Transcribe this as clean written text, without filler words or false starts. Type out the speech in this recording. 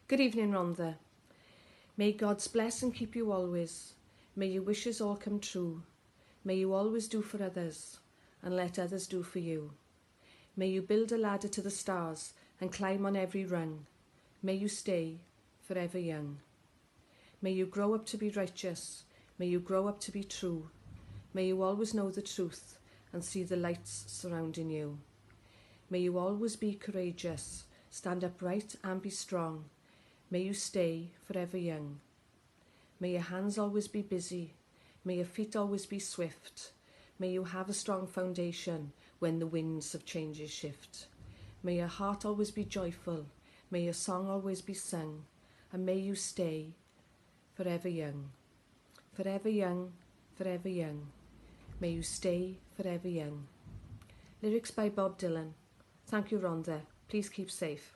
Good evening, Rhondda. May God's bless and keep you always. May your wishes all come true. May you always do for others and let others do for you. May you build a ladder to the stars and climb on every rung. May you stay forever young. May you grow up to be righteous. May you grow up to be true. May you always know the truth and see the lights surrounding you. May you always be courageous, stand upright and be strong. May you stay forever young. May your hands always be busy. May your feet always be swift. May you have a strong foundation when the winds of changes shift. May your heart always be joyful. May your song always be sung. And may you stay forever young. Forever young, forever young. May you stay forever young. Lyrics by Bob Dylan. Thank you, Rhondda. Please keep safe.